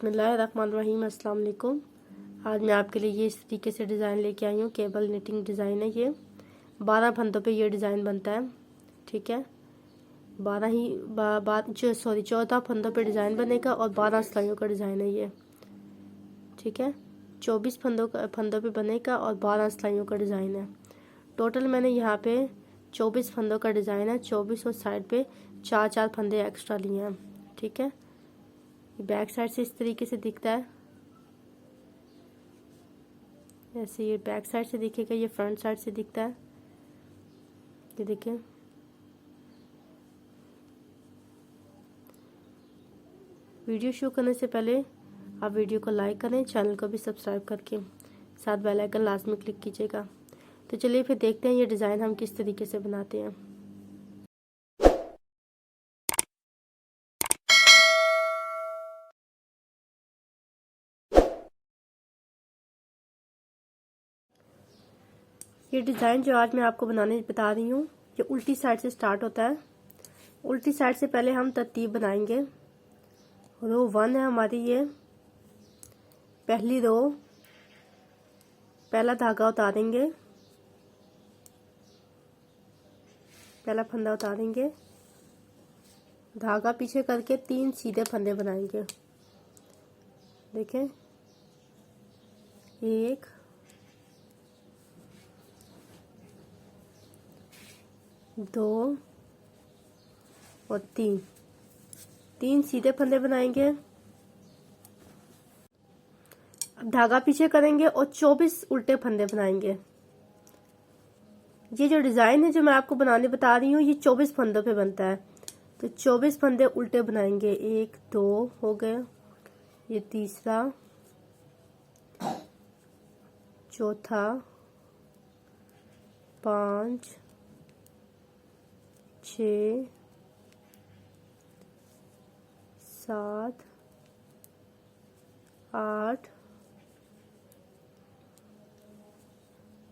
बिस्मिल्लाहिर्रहमानिर्रहीम। अस्सलाम वालेकुम। आज मैं आपके लिए ये इस तरीके से डिज़ाइन लेके आई हूँ। केबल निटिंग डिज़ाइन है ये। 12 फंदों पे ये डिज़ाइन बनता है। ठीक है, 14 फंदों पे डिज़ाइन बनेगा और 12 सिलाइयों का डिज़ाइन है ये। ठीक है, 24 फंदों पे बनेगा और 12 सिलाइयों का डिज़ाइन है। टोटल मैंने यहाँ पे 24 फंदों का डिज़ाइन है। 24 और साइड पे 4 फंदे एक्स्ट्रा लिए हैं। ठीक है, बैक साइड से इस तरीके से दिखता है। ऐसे ये बैक साइड से दिखेगा, ये फ्रंट साइड से दिखता है। ये देखिए, वीडियो शुरू करने से पहले आप वीडियो को लाइक करें, चैनल को भी सब्सक्राइब करके साथ बेल आइकन लाजमी क्लिक कीजिएगा। तो चलिए फिर देखते हैं ये डिज़ाइन हम किस तरीके से बनाते हैं। ये डिज़ाइन जो आज मैं आपको बता रही हूँ, ये उल्टी साइड से स्टार्ट होता है। उल्टी साइड से पहले हम तरतीब बनाएंगे। रो 1 है हमारी, ये पहली रो, पहला धागा उतारेंगे, पहला फंदा उतारेंगे, धागा पीछे करके 3 सीधे फंदे बनाएंगे। देखें, 1 2 और 3 सीधे फंदे बनाएंगे। अब धागा पीछे करेंगे और 24 उल्टे फंदे बनाएंगे। ये जो डिजाइन है जो मैं आपको बनाने बता रही हूँ, ये 24 फंदों पे बनता है। तो 24 फंदे उल्टे बनाएंगे। 1 2 हो गए, ये तीसरा, चौथा, 5 6 7 8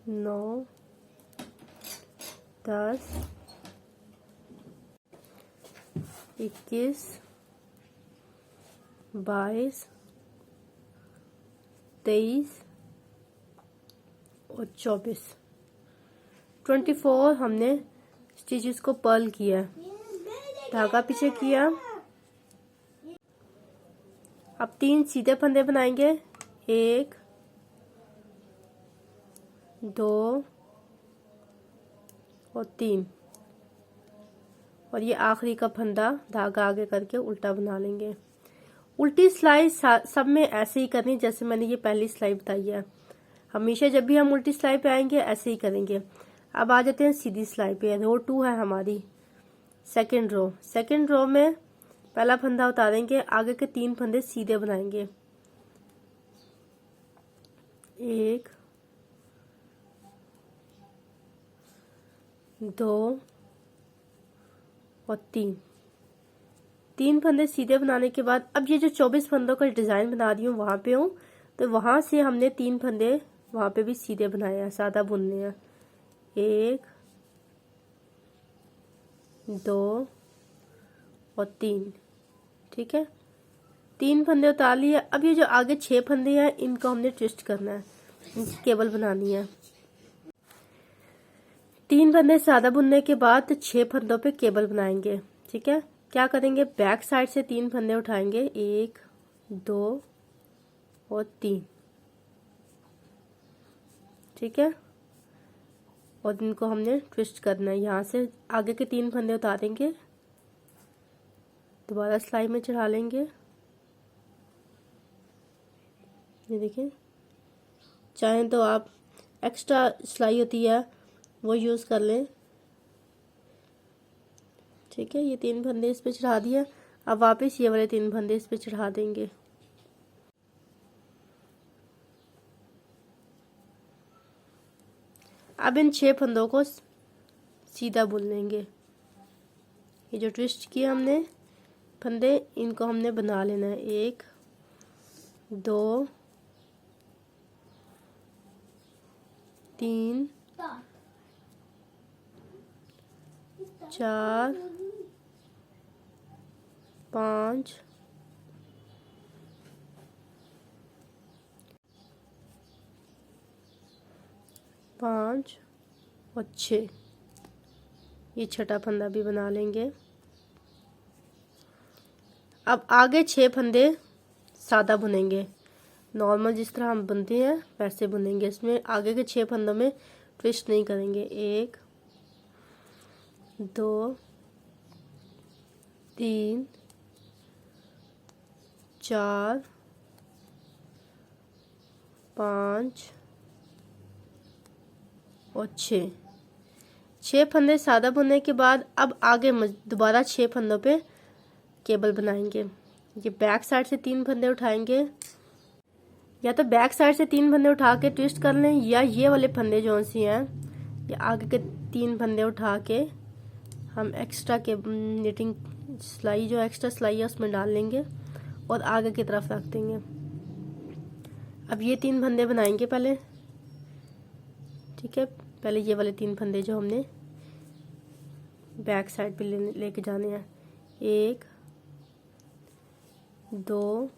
9 10 21 22 23 और 24 हमने स्टिचेस को पर्ल किया, धागा पीछे किया। अब 3 सीधे फंदे बनाएंगे। 1 2 और 3, और ये आखिरी का फंदा धागा आगे करके उल्टा बना लेंगे। उल्टी सिलाई सब में ऐसे ही करनी जैसे मैंने ये पहली सिलाई बताई है। हमेशा जब भी हम उल्टी सिलाई पे आएंगे ऐसे ही करेंगे। अब आ जाते हैं सीधी सिलाई पे। रो 2 है हमारी, सेकंड रो में पहला फंदा उतारेंगे, आगे के 3 फंदे सीधे बनाएंगे। 1 2 और 3 फंदे सीधे बनाने के बाद अब ये जो 24 फंदों का डिजाइन बना रही हूँ वहां पे हूँ, तो वहां से हमने 3 फंदे वहां पे भी सीधे बनाए हैं, सादा बुनने हैं। 1 2 और 3। ठीक है, 3 फंदे उतार लिए। अब ये जो आगे 6 फंदे हैं इनको हमने ट्विस्ट करना है, इनकी केबल बनानी है। 3 फंदे सादा बुनने के बाद 6 फंदों पे केबल बनाएंगे। ठीक है, क्या करेंगे, बैक साइड से 3 फंदे उठाएंगे, 1 2 और 3। ठीक है, और इनको हमने ट्विस्ट करना है। यहाँ से आगे के 3 फंदे उतारेंगे, दोबारा सिलाई में चढ़ा लेंगे। ये देखिए, चाहें तो आप एक्स्ट्रा सिलाई होती है वो यूज कर लें। ठीक है, ये 3 फंदे इस पे चढ़ा दिया। अब वापस ये वाले 3 फंदे इस पे चढ़ा देंगे। अब इन 6 फंदों को सीधा बुन लेंगे। ये जो ट्विस्ट किया हमने फंदे, इनको हमने बना लेना है। 1 2 3 4 5 5 और 6, ये छठा फंदा भी बना लेंगे। अब आगे 6 फंदे सादा बुनेंगे, नॉर्मल जिस तरह हम बुनते हैं वैसे बुनेंगे। इसमें आगे के 6 फंदों में ट्विस्ट नहीं करेंगे। 1 2 3 4 5 और 6 फंदे सादा बुनने के बाद अब आगे दोबारा 6 फंदों पे केबल बनाएंगे। ये बैक साइड से 3 फंदे उठाएंगे, या तो बैक साइड से 3 फंदे उठा के ट्विस्ट कर लें, या ये वाले फंदे जो सी हैं ये आगे के 3 फंदे उठा के हम एक्स्ट्रा के निटिंग सिलाई जो एक्स्ट्रा सिलाई है उसमें डाल लेंगे और आगे की तरफ रख देंगे। अब ये 3 फंदे बनाएंगे पहले, ठीक है। पहले ये वाले 3 फंदे जो हमने बैक साइड पे लेके जाने हैं। 1 2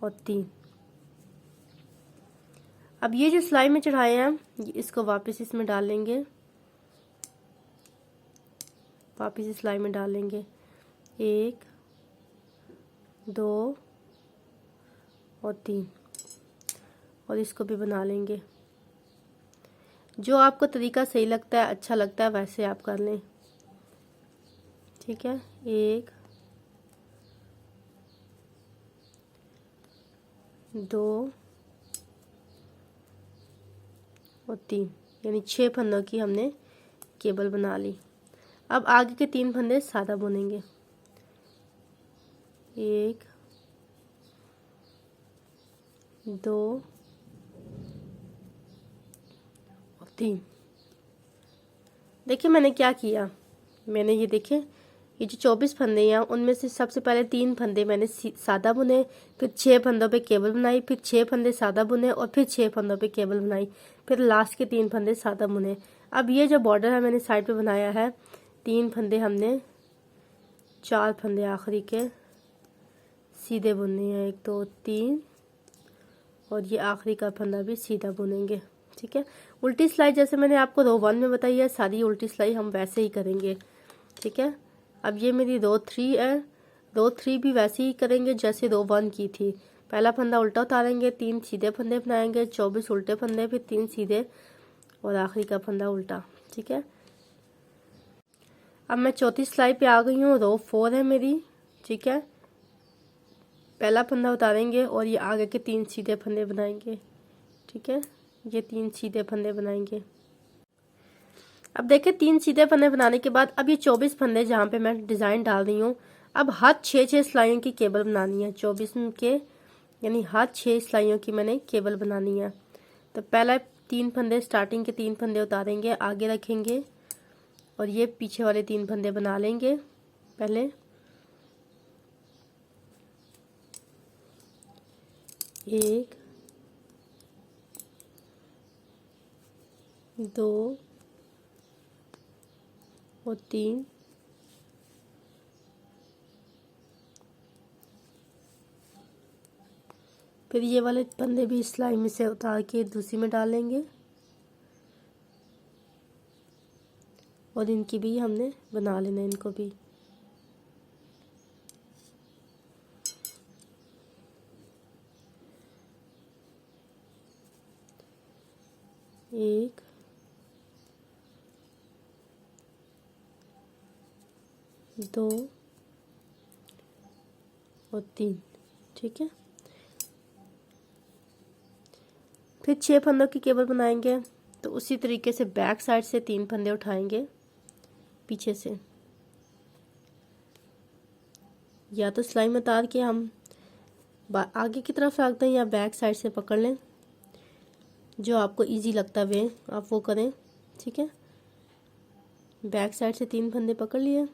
और 3। अब ये जो सिलाई में चढ़ाए हैं इसको वापस इसमें डाल लेंगे, वापस इस सिलाई में डाल लेंगे। 1 2 और 3 और इसको भी बना लेंगे। जो आपको तरीका सही लगता है, अच्छा लगता है, वैसे आप कर लें, ठीक है। 1 2 और 3, यानी 6 फंदों की हमने केबल बना ली। अब आगे के 3 फंदे सादा बुनेंगे। 1 2 और 3। देखिए मैंने क्या किया, मैंने ये देखे ये जो 24 फंदे हैं उनमें से सबसे पहले 3 फंदे मैंने सादा बुने, फिर 6 फंदों पे केबल बनाई, फिर 6 फंदे सादा बुने और फिर 6 फंदों पे केबल बनाई, फिर लास्ट के 3 फंदे सादा बुने। अब ये जो बॉर्डर है मैंने साइड पे बनाया है, 3 फंदे हमने 4 फंदे आखिरी के सीधे बुनने हैं, 1 2 3 और ये आखिरी का फंदा भी सीधा बुनेंगे, ठीक है। उल्टी सिलाई जैसे मैंने आपको रो 1 में बताई है, सारी उल्टी सिलाई हम वैसे ही करेंगे, ठीक है। अब ये मेरी रो 3 है, रो 3 भी वैसे ही करेंगे जैसे रो 1 की थी। पहला फंदा उल्टा उतारेंगे, 3 सीधे फंदे बनाएंगे, 24 उल्टे फंदे, फिर 3 सीधे और आखिरी का फंदा उल्टा, ठीक है। अब मैं चौथी सिलाई पे आ गई हूँ, रो 4 है मेरी, ठीक है। पहला फंदा उतारेंगे और ये आगे के 3 सीधे फंदे बनाएंगे, ठीक है। ये 3 सीधे फंदे बनाएंगे। अब देखिए 3 सीधे फंदे बनाने के बाद अब ये 24 फंदे जहाँ पे मैं डिज़ाइन डाल रही हूँ, अब हर 6 सिलाइयों की केबल बनानी है। 24 के यानी हर 6 सिलाइयों की मैंने केबल बनानी है। तो पहला 3 फंदे स्टार्टिंग के 3 फंदे उतारेंगे, आगे रखेंगे और ये पीछे वाले 3 फंदे बना लेंगे। पहले 1 2 और 3 फिर ये वाले फंदे भी सिलाई में से उतार के दूसरी में डालेंगे और इनकी भी हमने बना लेना, इनको भी। एक दो और 3, ठीक है। फिर 6 फंदों की केबल बनाएंगे। तो उसी तरीके से बैक साइड से 3 फंदे उठाएंगे पीछे से, या तो सिलाई में उतार के हम आगे की तरफ रख दें या बैक साइड से पकड़ लें, जो आपको इजी लगता है वे आप वो करें, ठीक है। बैक साइड से 3 फंदे पकड़ लिए।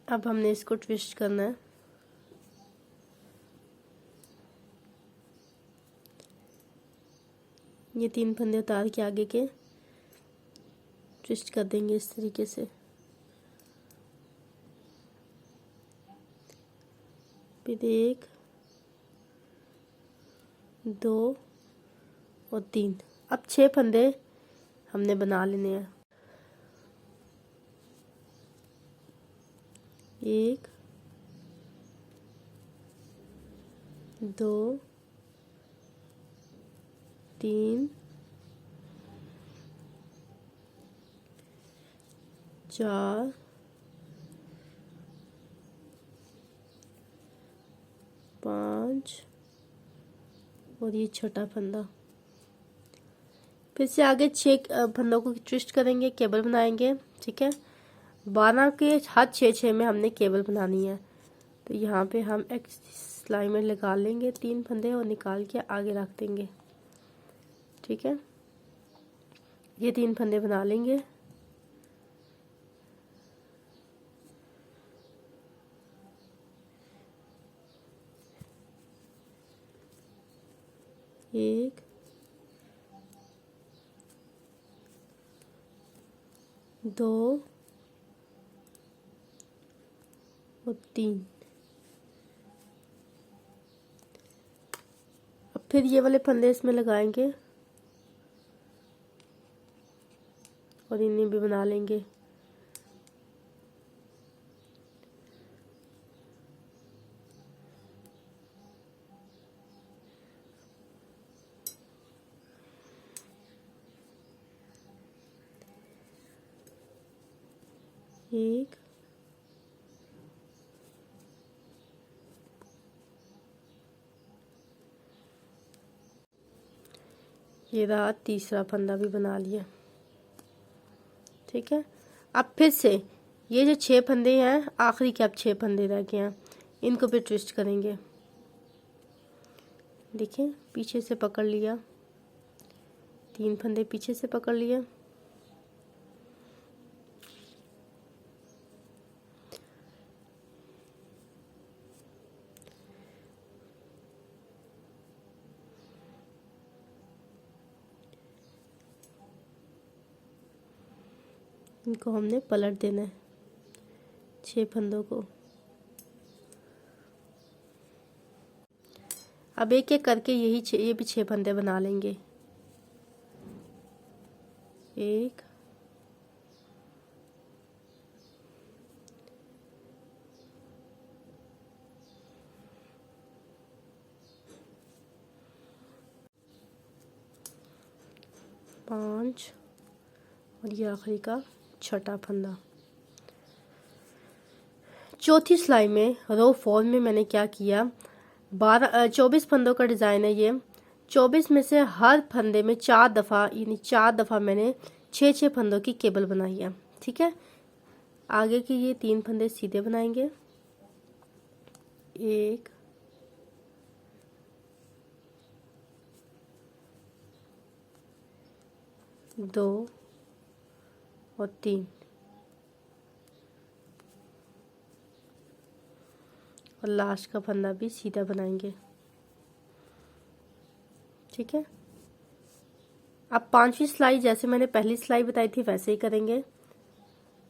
अब हमने इसको ट्विस्ट करना है। ये 3 फंदे उतार के आगे के ट्विस्ट कर देंगे इस तरीके से। फिर 1 2 और 3। अब 6 फंदे हमने बना लेने हैं। 1 2 3 4 5 और ये छठा फंदा। फिर से आगे 6 फंदों को ट्विस्ट करेंगे, केबल बनाएंगे। ठीक है, 12 के हर 6 में हमने केबल बनानी है। तो यहाँ पे हम एक सिलाई में लगा लेंगे 3 फंदे और निकाल के आगे रख देंगे। ठीक है, ये 3 फंदे बना लेंगे। एक 2 और 3। अब फिर ये वाले फंदे इसमें लगाएंगे और इन्हें भी बना लेंगे। एक ये रहा, तीसरा फंदा भी बना लिया। ठीक है, अब फिर से ये जो 6 फंदे हैं, आखिरी के अब 6 फंदे रह गए हैं, इनको भी ट्विस्ट करेंगे। देखिए, पीछे से पकड़ लिया, 3 फंदे पीछे से पकड़ लिया। इनको हमने पलट देना है 6 फंदों को। अब एक एक करके ये भी 6 फंदे बना लेंगे। 1 5 और ये आखिरी का छठा फंदा। चौथी सिलाई में रो 4 में मैंने क्या किया, 24 फंदों का डिज़ाइन है ये। 24 में से हर फंदे में 4 दफ़ा, यानी 4 दफ़ा मैंने 6 फंदों की केबल बनाई है। ठीक है, आगे के ये 3 फंदे सीधे बनाएंगे। 1 2 और 3 और लास्ट का फंदा भी सीधा बनाएंगे। ठीक है, अब 5वीं सिलाई जैसे मैंने पहली सिलाई बताई थी वैसे ही करेंगे।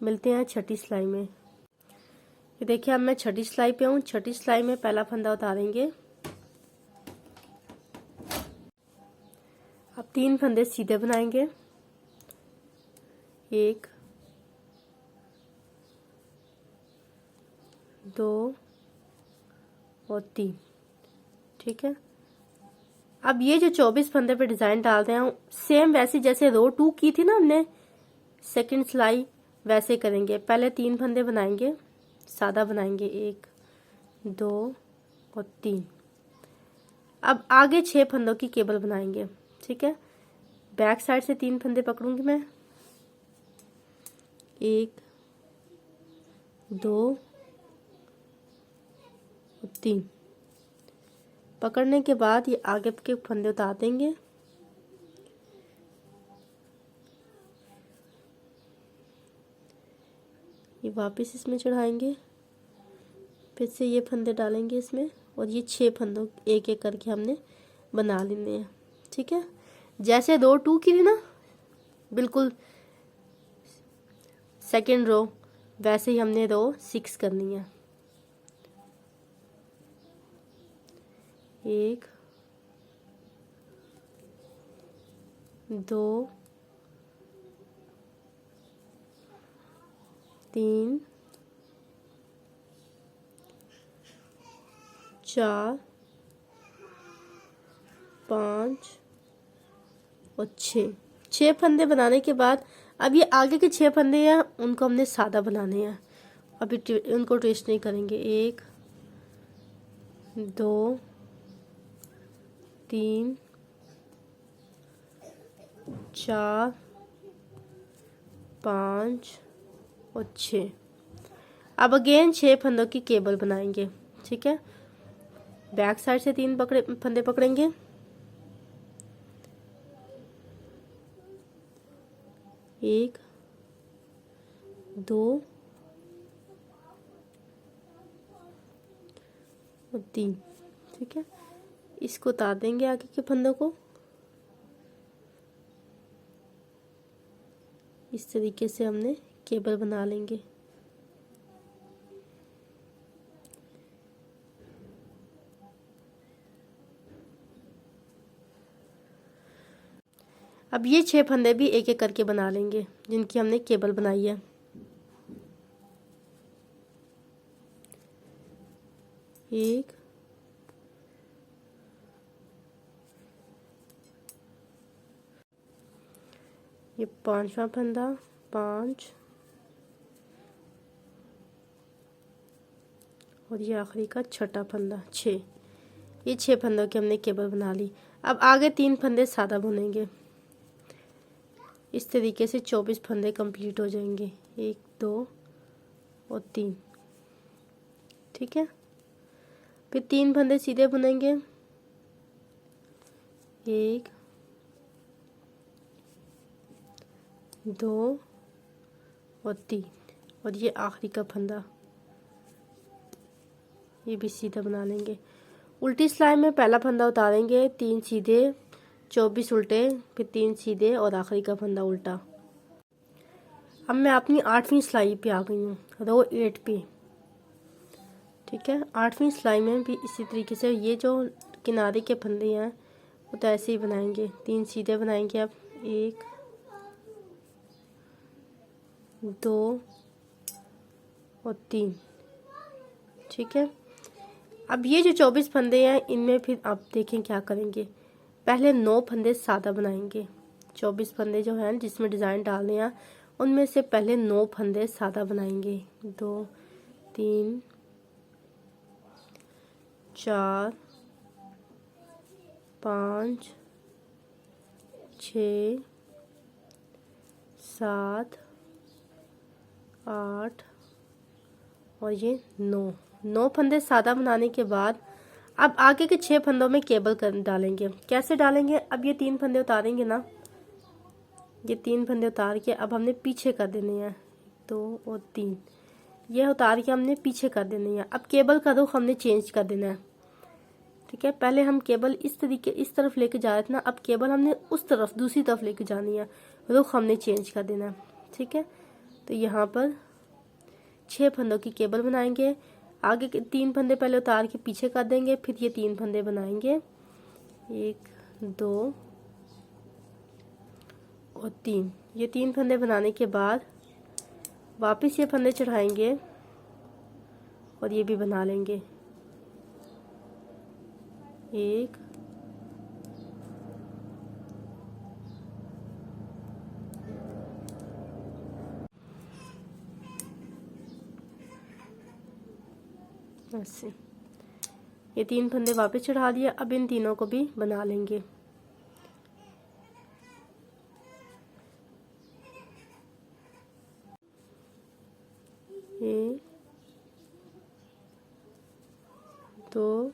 मिलते हैं छठी सिलाई में। ये देखिए, अब मैं छठी सिलाई पे हूँ। छठी सिलाई में पहला फंदा उतारेंगे। अब 3 फंदे सीधे बनाएंगे। 1 2 और 3। ठीक है, अब ये जो 24 फंदे पे डिजाइन डालते हैं, सेम वैसे जैसे रो 2 की थी ना हमने सेकंड सिलाई, वैसे करेंगे। पहले 3 फंदे बनाएंगे, सादा बनाएंगे, 1 2 और 3। अब आगे 6 फंदों की केबल बनाएंगे। ठीक है, बैक साइड से 3 फंदे पकड़ूंगी मैं, 1 2 और 3। पकड़ने के बाद ये आगे के फंदे उतार देंगे। ये वापस इसमें चढ़ाएंगे, फिर से ये फंदे डालेंगे इसमें और ये 6 फंदों एक एक करके हमने बना लेने हैं। ठीक है, जैसे रो 2 की थी ना बिल्कुल सेकेंड रो, वैसे ही हमने रो 6 करनी है। 1 2 3 4 5 और 6 फंदे बनाने के बाद अब ये आगे के 6 फंदे हैं उनको हमने सादा बनाने हैं। अभी उनको ट्विस्ट नहीं करेंगे। 1 2 3 4 5 और 6। अब अगेन 6 फंदों की केबल बनाएंगे। ठीक है, बैक साइड से 3 फंदे पकड़ेंगे। 1 2 और 3। ठीक है, इसको उतार देंगे आगे के फंदों को। इस तरीके से हमने केबल बना लेंगे। अब ये 6 फंदे भी एक एक करके बना लेंगे जिनकी हमने केबल बनाई है। एक, ये 5वां फंदा, 5 और ये आखिरी का 6ठा फंदा, 6। ये 6 फंदों की हमने केबल बना ली। अब आगे 3 फंदे सादा बुनेंगे। इस तरीके से 24 फंदे कंप्लीट हो जाएंगे। 1 2 और 3। ठीक है, फिर 3 फंदे सीधे बुनेंगे। 1 2 और 3 और ये आखिरी का फंदा, ये भी सीधा बना लेंगे। उल्टी सिलाई में पहला फंदा उतारेंगे, 3 सीधे, 24 उल्टे, फिर 3 सीधे और आखिरी का फंदा उल्टा। अब मैं अपनी 8वीं सिलाई पे आ गई हूँ, रो 8 पे। ठीक है, 8वीं सिलाई में भी इसी तरीके से ये जो किनारे के फंदे हैं वो तो ऐसे ही बनाएंगे। 3 सीधे बनाएंगे। अब 1 2 और 3। ठीक है, अब ये जो 24 फंदे हैं इनमें फिर आप देखें क्या करेंगे। पहले 9 फंदे सादा बनाएंगे। 24 फंदे जो हैं जिसमें डिज़ाइन डालने हैं उनमें से पहले 9 फंदे सादा बनाएंगे। 2 3 4 5 6 7 8 और ये 9 फंदे सादा बनाने के बाद अब आगे के 6 फंदों में केबल कर डालेंगे। कैसे डालेंगे? अब ये 3 फंदे उतारेंगे ना, ये 3 फंदे उतार के अब हमने पीछे कर देने हैं। 2 और 3 ये उतार के हमने पीछे कर देने हैं। अब केबल का रुख हमने चेंज कर देना है। ठीक है, पहले हम केबल इस तरफ लेके जा रहे थे ना, अब केबल हमने उस तरफ दूसरी तरफ लेके जानी है, रुख हमने चेंज कर देना है। ठीक है, तो यहाँ पर 6 फंदों की केबल बनाएंगे। आगे के 3 फंदे पहले उतार के पीछे कर देंगे, फिर ये 3 फंदे बनाएंगे। 1 2 और 3। ये 3 फंदे बनाने के बाद वापस ये फंदे चढ़ाएंगे और ये भी बना लेंगे। 1 ऐसे, ये 3 फंदे वापस चढ़ा दिया। अब इन तीनों को भी बना लेंगे। ये 2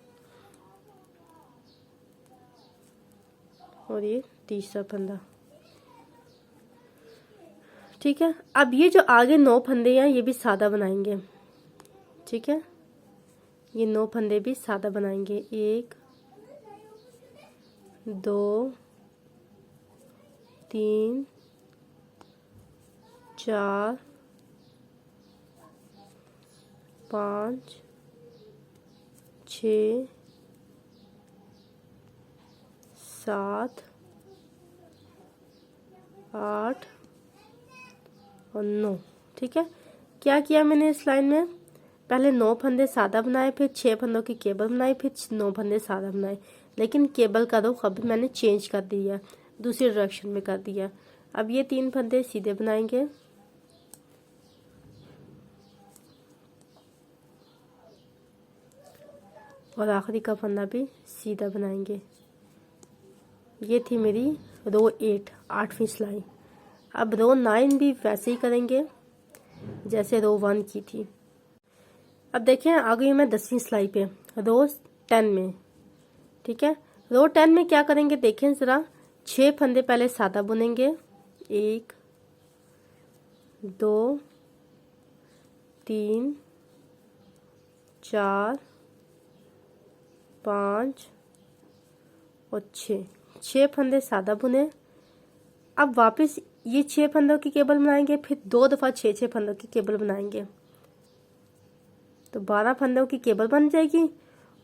और ये तीसरा फंदा। ठीक है, अब ये जो आगे 9 फंदे हैं ये भी सादा बनाएंगे। ठीक है, ये 9 फंदे भी सादा बनाएंगे। 1 2 3 4 5 6 7 8 और 9। ठीक है, क्या किया मैंने इस लाइन में, पहले 9 फंदे सादा बनाए, फिर 6 फंदों की केबल बनाई, फिर 9 फंदे सादा बनाए, लेकिन केबल का रुख अब मैंने चेंज कर दिया, दूसरी डायरेक्शन में कर दिया। अब ये 3 फंदे सीधे बनाएंगे और आखिरी का फंदा भी सीधा बनाएंगे। ये थी मेरी रो 8, 8वीं सिलाई। अब रो 9 भी वैसे ही करेंगे जैसे रो 1 की थी। अब देखें आ गई मैं 10वीं सिलाई पे, रो 10 में। ठीक है, रो 10 में क्या करेंगे देखें ज़रा, 6 फंदे पहले सादा बुनेंगे, 1 2 3 4 5 और 6 फंदे सादा बुने। अब वापस ये 6 फंदों की केबल बनाएंगे, फिर 2 दफ़ा 6 फंदों की केबल बनाएंगे, तो 12 फंदों की केबल बन जाएगी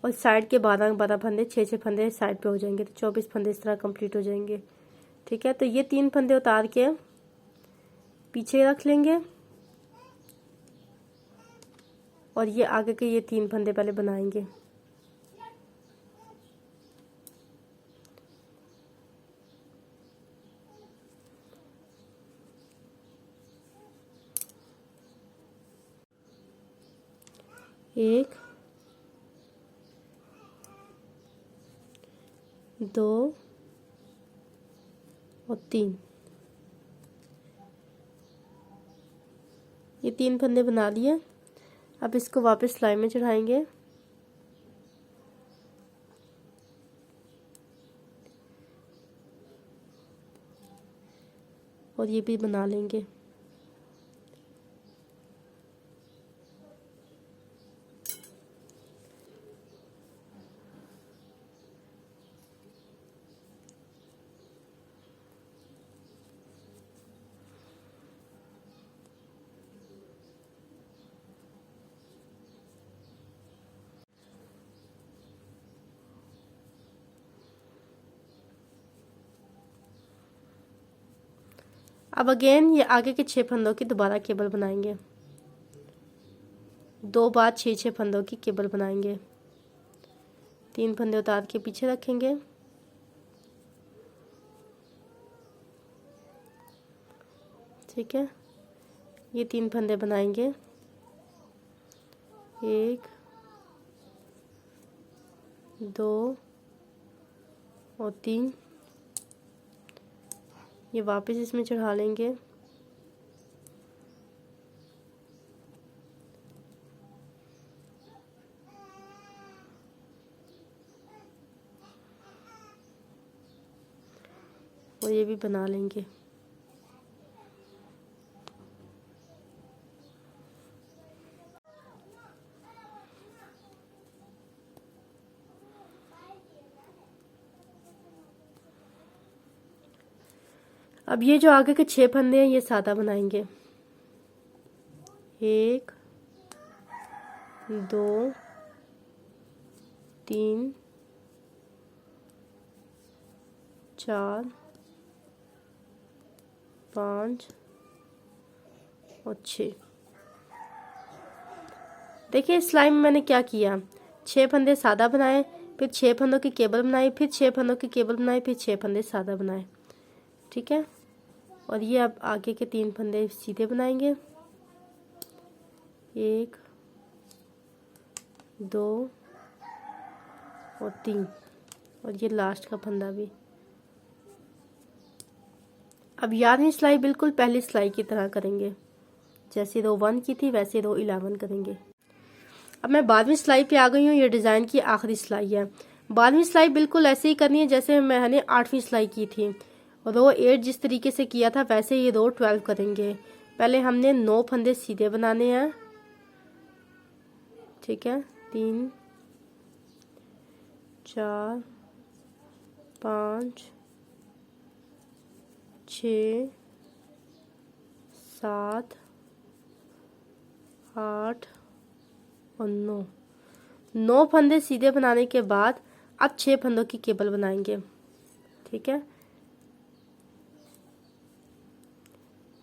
और साइड के 12 फंदे 6 फंदे साइड पे हो जाएंगे, तो 24 फंदे इस तरह कंप्लीट हो जाएंगे। ठीक है, तो ये 3 फंदे उतार के पीछे रख लेंगे और ये आगे के ये 3 फंदे पहले बनाएंगे। एक, 2 और 3, ये 3 फंदे बना लिए। अब इसको वापस सिलाई में चढ़ाएंगे और ये भी बना लेंगे। अब अगेन ये आगे के 6 फंदों की दोबारा केबल बनाएंगे, 2 बार 6 फंदों की केबल बनाएंगे। 3 फंदे उतार के पीछे रखेंगे, ठीक है, ये 3 फंदे बनाएंगे, 1 2 और 3, ये वापस इसमें चढ़ा लेंगे और ये भी बना लेंगे। अब ये जो आगे के 6 फंदे हैं ये सादा बनाएंगे, 1 2 3 4 5 और 6। देखिए इस लाइन में मैंने क्या किया, 6 फंदे सादा बनाए, फिर 6 फंदों की केबल बनाई, फिर 6 फंदों की केबल बनाई, फिर 6 फंदे सादा बनाए। ठीक है, और ये अब आगे के 3 फंदे सीधे बनाएंगे, 1 2 और 3, और ये लास्ट का फंदा भी। अब 11वीं सिलाई बिल्कुल पहली सिलाई की तरह करेंगे, जैसे रो 1 की थी वैसे रो 11 करेंगे। अब मैं 12वीं सिलाई पे आ गई हूँ, ये डिज़ाइन की आखिरी सिलाई है। 12वीं सिलाई बिल्कुल ऐसे ही करनी है जैसे मैंने 8वीं सिलाई की थी। रो 8 जिस तरीके से किया था वैसे ये रो 12 करेंगे। पहले हमने 9 फंदे सीधे बनाने हैं, ठीक है, 3 4 5 6 7 8 और 9 फंदे सीधे बनाने के बाद अब 6 फंदों की केबल बनाएंगे। ठीक है,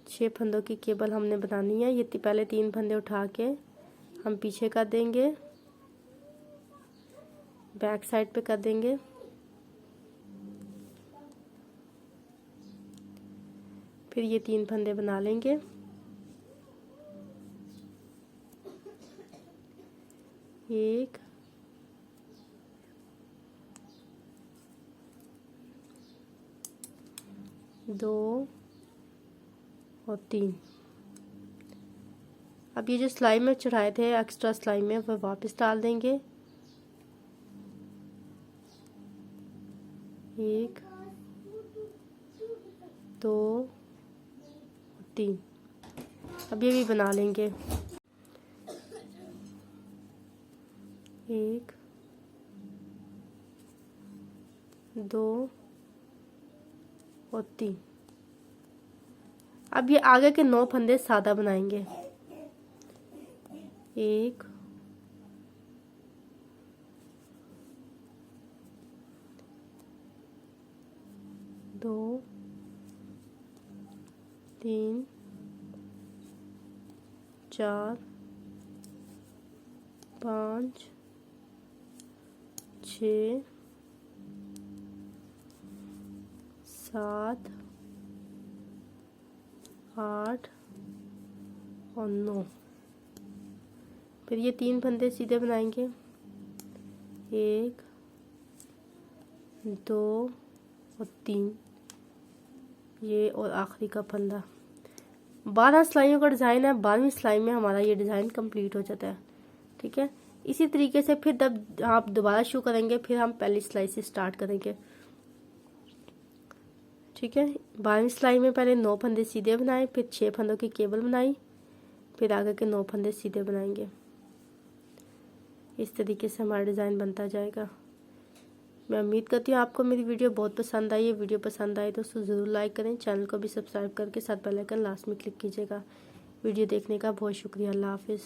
6 फंदों की केबल हमने बनानी है। ये पहले 3 फंदे उठा के हम पीछे कर देंगे, बैक साइड पे कर देंगे। फिर ये 3 फंदे बना लेंगे। एक, दो और 3। अब ये जो सिलाई में चढ़ाए थे एक्स्ट्रा सिलाई में, वह वापस डाल देंगे। एक, दो, 3। अब ये भी बना लेंगे। एक, दो और 3। अब ये आगे के 9 फंदे सादा बनाएंगे। एक, दो, 3, 4, 5, 6, 7, 8 और 9। फिर ये 3 फंदे सीधे बनाएंगे। एक, दो और 3, ये और आखिरी का फंदा। 12 सिलाइयों का डिज़ाइन है। 12वीं सिलाई में हमारा ये डिज़ाइन कंप्लीट हो जाता है। ठीक है, इसी तरीके से फिर जब आप दोबारा शुरू करेंगे फिर हम पहली सिलाई से स्टार्ट करेंगे। ठीक है, 12वीं सिलाई में पहले 9 फंदे सीधे बनाए, फिर 6 फंदों की केबल बनाई, फिर आगे के 9 फंदे सीधे बनाएंगे। इस तरीके से हमारा डिज़ाइन बनता जाएगा। मैं उम्मीद करती हूँ आपको मेरी वीडियो बहुत पसंद आई है। वीडियो पसंद आई तो उसको ज़रूर लाइक करें, चैनल को भी सब्सक्राइब करके साथ बेल आइकन लास्ट में क्लिक कीजिएगा। वीडियो देखने का बहुत शुक्रिया। अल्लाह हाफिज़।